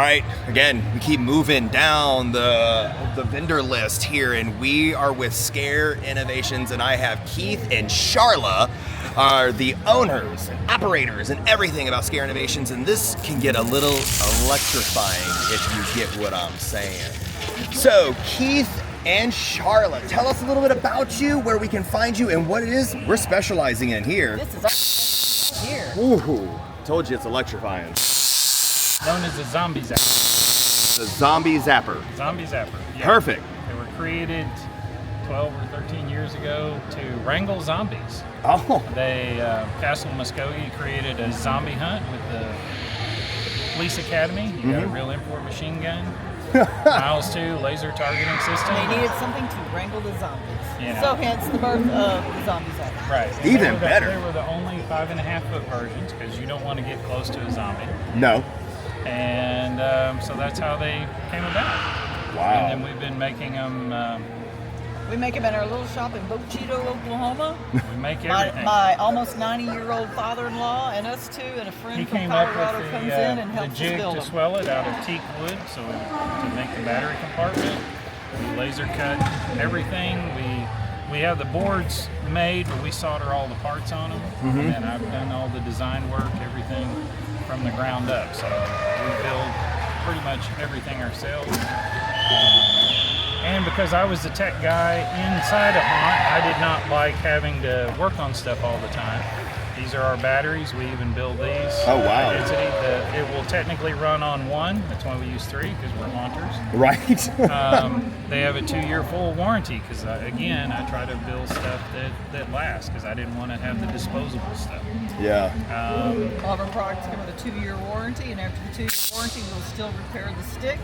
right, again, we keep moving down the vendor list here, and we are with Scare Innovations, and I have Keith and Charla are the owners and operators and everything about Scare Innovations, and this can get a little electrifying if you get what I'm saying. So, Keith and Charla, tell us a little bit about you, where we can find you, and what it is we're specializing in here. This is our here. Ooh, told you it's electrifying. Known as the Zombie Zapper. The Zombie Zapper. Zombie Zapper. Yeah. Perfect. They were created 12 or 13 years ago to wrangle zombies. Oh. They, Castle Muskogee created a zombie hunt with the Police Academy. You got a real import machine gun. Miles 2 laser targeting system. They needed something to wrangle the zombies. You know. So hence the birth of the Zombie Zapper. Right. And Even better. They were the only 5.5-foot versions because you don't want to get close to a zombie. No. And so that's how they came about. Wow. And then we've been making them. We make them in our little shop in Bochito, Oklahoma. We make everything. My almost 90-year-old father-in-law and us two and a friend He from came up Colorado with comes in and the helps us jig build to them. swell it out of teak wood, so to make the battery compartment. We laser cut everything. We have the boards made, but we solder all the parts on them. And I've done all the design work, everything from the ground up. So we build pretty much everything ourselves. And because I was the tech guy inside a haunt, I did not like having to work on stuff all the time. These are our batteries. We even build these. Oh, wow. It will technically run on one. That's why we use 3, because we're haunters. Right. They have a 2-year full warranty because, again, I try to build stuff that lasts because I didn't want to have the disposable stuff. Yeah. All of our products come with a 2-year warranty, and after the 2-year warranty, we'll still repair the stick,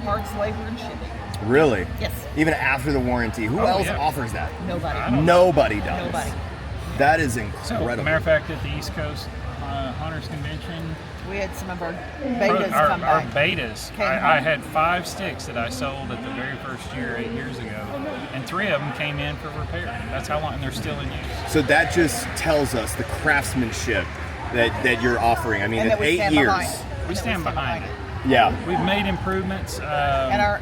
parts, labor, and shipping. Really? Yes. Even after the warranty. Who else offers that? Nobody. Nobody does. Nobody. That is So, incredible. matter of fact, at the East Coast Hunters Convention, We had some of our betas come our back. betas. I had 5 sticks that I sold at the very first year, 8 years ago, and 3 of them came in for repair. That's how long, and they're still in use. So that just tells us the craftsmanship that you're offering. I mean, And in that we 8 stand years. behind. We stand behind it. Yeah. We've made improvements. And our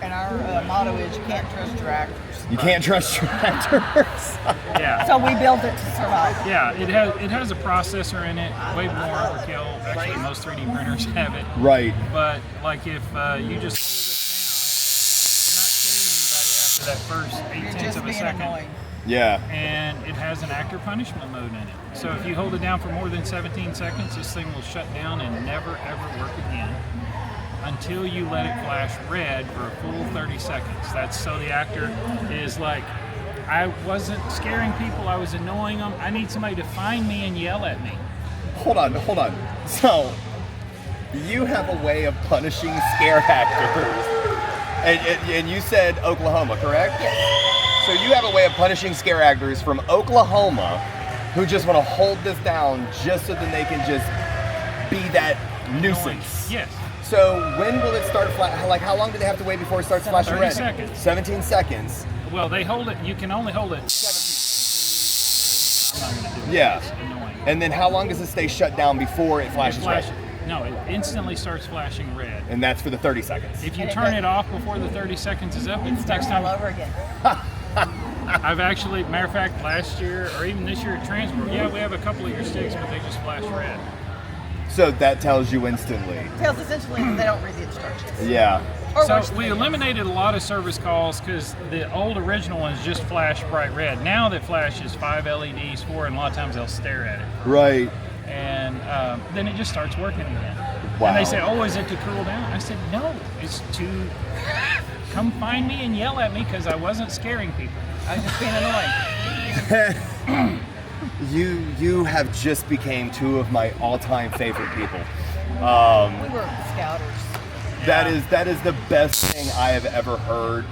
motto is you can't trust your actors. You can't trust tractors. Yeah. So we built it to survive. Yeah, it has a processor in it, way more overkill. Actually, most 3D printers have it. Right. But like if you just hold this down, you're not scaring anybody after that first 8 You're tenths just of a being second. annoying. Yeah. And it has an actor punishment mode in it. So if you hold it down for more than 17 seconds, this thing will shut down and never ever work again until you let it flash red for a full 30 seconds. That's so the actor is like, I wasn't scaring people, I was annoying them. I need somebody to find me and yell at me. Hold on. So, you have a way of punishing scare actors. And you said Oklahoma, correct? Yes. So you have a way of punishing scare actors from Oklahoma who just want to hold this down just so that they can just be that nuisance. Yes. So when will it start like how long do they have to wait before it starts flashing 30 red? seconds. 17 seconds. Well, they hold it, you can only hold it. I'm not gonna do it. Yeah. It's annoying. And then how long does it stay shut down before it flashes red? No, it instantly starts flashing red. And that's for the 30 seconds. If you And it turn does- it off before the 30 seconds is up, it Starts takes all time. over again. I've actually, matter of fact, last year or even this year at Transport, we have a couple of your sticks, but they just flash red. So that tells you instantly. Tells essentially that they don't read the instructions. Yeah. Or So watch the we video. eliminated a lot of service calls because the old original ones just flash bright red. Now that flashes 5 LEDs, 4, and a lot of times they'll stare at it. Right. And then it just starts working again. Wow. And they say, oh, is it to cool down? I said, no, it's to come find me and yell at me because I wasn't scaring people. I was just being annoying. You have just became 2 of my all-time favorite people. We were scouters. That is the best thing I have ever heard.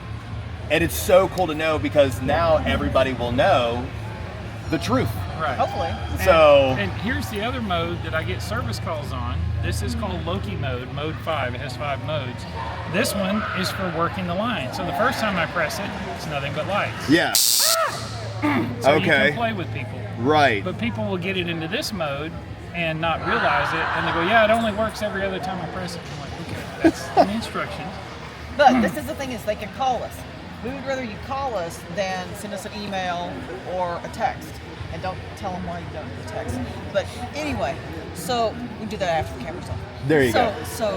And it's so cool to know because now everybody will know the truth. Right. Hopefully. So And here's the other mode that I get service calls on. This is called Loki mode, mode 5. It has 5 modes. This one is for working the line. So the first time I press it, it's nothing but lights. yeah. So you Okay. can play with people. Right. But people will get it into this mode and not realize it, and they go, yeah, it only works every other time I press it. I'm like, okay. That's in the instructions. But this is the thing is they can call us. We would rather you call us than send us an email or a text. And don't tell them why you don't do the text. But anyway, so we do that after the camera's on. There you go. So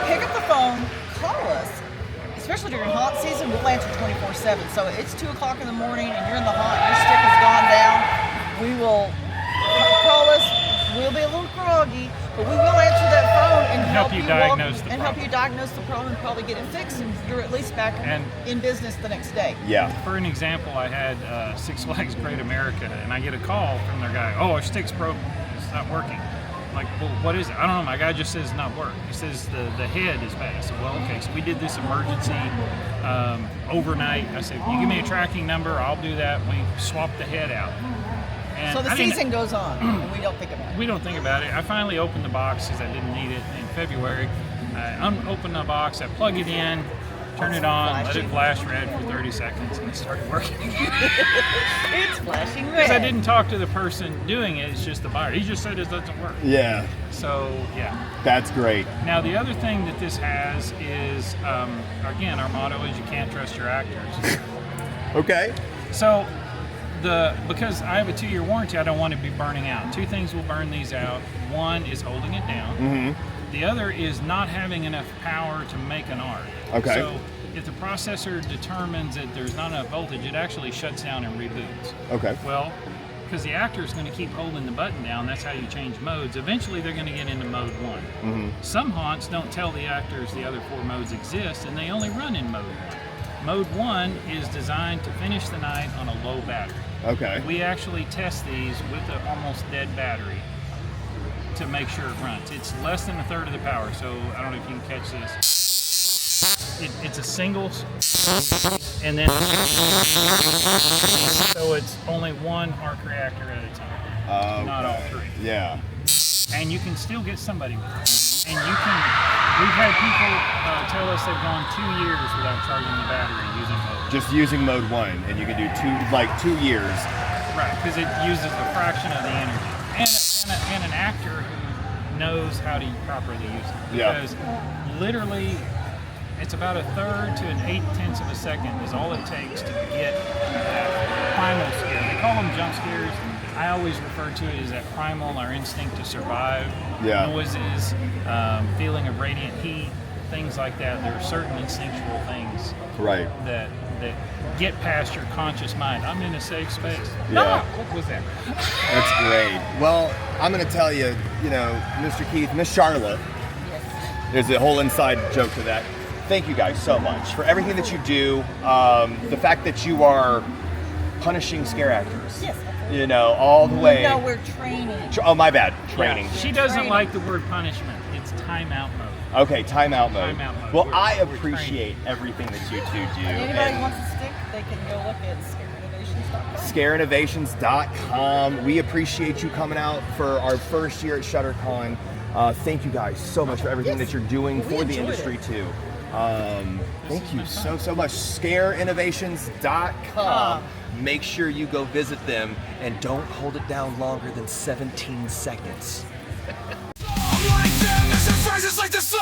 pick up the phone, call us. Especially during hot season, we'll answer 24/7. So it's 2 o'clock in the morning and you're in the hot, your stick has gone down. We will call us. We'll be a little groggy, but we will answer that phone and help you diagnose the and help you diagnose the problem and probably get it fixed, and you're at least back in business the next day. Yeah. For an example, I had Six Flags Great America, and I get a call from their guy. Oh, our stick's broke. It's not working. I'm like, well, what is it? I don't know. My guy just says it's not working. He says the head is bad. I said, well, okay. So we did this emergency overnight. I said, you give me a tracking number, I'll do that. We swapped the head out. And So the season goes on, and we don't think about it. We don't think about it. I finally opened the box because I didn't need it in February. I opened the box, I plug it in, turn it on, let it flash red for 30 seconds, and it started working. It's flashing red. Because I didn't talk to the person doing it, it's just the buyer. He just said it doesn't work. Yeah. So, yeah. That's great. Now, the other thing that this has is, again, our motto is you can't trust your actors. Okay. So, because I have a 2-year warranty, I don't want to be burning out. 2 things will burn these out. One is holding it down. Mm-hmm. The other is not having enough power to make an arc. Okay. So if the processor determines that there's not enough voltage, it actually shuts down and reboots. Okay. Well, because the actor is going to keep holding the button down, that's how you change modes. Eventually, they're going to get into mode 1. Mm-hmm. Some haunts don't tell the actors the other 4 modes exist, and they only run in mode 1. Mode 1 is designed to finish the night on a low battery. Okay. We actually test these with an almost dead battery to make sure it runs. It's less than a third of the power, so I don't know if you can catch this. It's a single, and then so it's only 1 arc reactor at a time, not all 3. Yeah. And you can still get somebody with it. And we've had people tell us they've gone 2 years without charging the battery using mode. Just using mode 1, and you can do 2 years. Right, because it uses a fraction of the energy. And an actor who knows how to properly use it. Because literally, it's about a third to an 8/10 of a second is all it takes to get that primal scare. They call them jump scares. I always refer to it as that primal, our instinct to survive. Yeah. Noises, feeling of radiant heat, things like that. There are certain instinctual things Right. that get past your conscious mind. I'm in a safe space. Yeah. What was that? That's great. Well, I'm going to tell you, Mr. Keith, Miss Charlotte, there's a whole inside joke to that. Thank you guys so much for everything that you do. The fact that you are punishing scare actors. Yes. All the way. No, we're training. Oh, my bad. Training. Yeah. She doesn't like the word punishment. It's timeout mode. Okay, timeout mode. Timeout mode. Well, We're I training. appreciate everything that you two do. Anybody and wants a stick, they can go look at SCAREINNOVATIONS.com. We appreciate you coming out for our first year at ShutterCon. Thank you guys so much for everything that you're doing for the industry too. Thank you so much. SCAREINNOVATIONS.com. Make sure you go visit them and don't hold it down longer than 17 seconds. Like them, it's phrases like the sun.